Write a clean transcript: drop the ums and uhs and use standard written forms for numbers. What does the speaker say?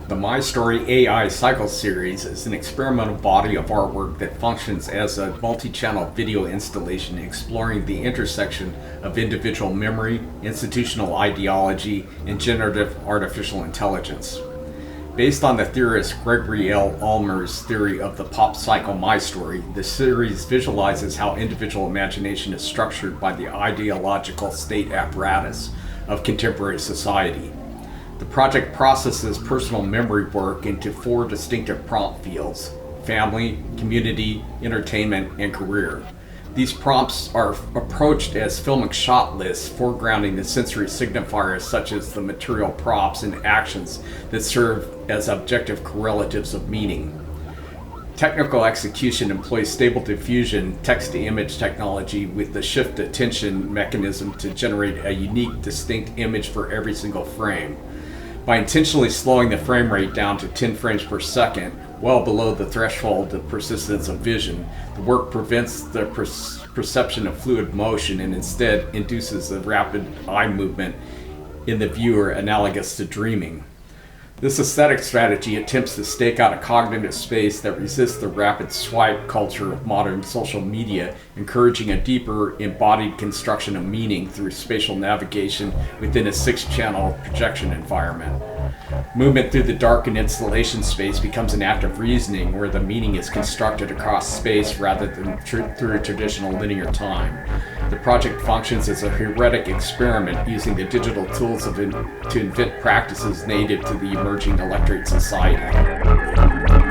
The MyStory AI Cycle Series is an experimental body of artwork that functions as a multi-channel video installation exploring the intersection of individual memory, institutional ideology, and generative artificial intelligence. Based on the theorist Gregory L. Ulmer's theory of the pop cycle MyStory, the series visualizes how individual imagination is structured by the ideological state apparatus of contemporary society. The project processes personal memory work into 4 distinctive prompt fields: family, community, entertainment, and career. These prompts are approached as filmic shot lists, foregrounding the sensory signifiers such as the material props and actions that serve as objective correlatives of meaning. Technical execution employs stable diffusion text-to-image technology with the shift attention mechanism to generate a unique, distinct image for every single frame. By intentionally slowing the frame rate down to 10 frames per second, well below the threshold of persistence of vision, the work prevents the perception of fluid motion and instead induces a rapid eye movement in the viewer analogous to dreaming. This aesthetic strategy attempts to stake out a cognitive space that resists the rapid swipe culture of modern social media, encouraging a deeper, embodied construction of meaning through spatial navigation within a 6-channel projection environment. Movement through the darkened installation space becomes an act of reasoning where the meaning is constructed across space rather than through traditional linear time. The project functions as a heuristic experiment using the digital tools to invent practices native to the emerging electorate society.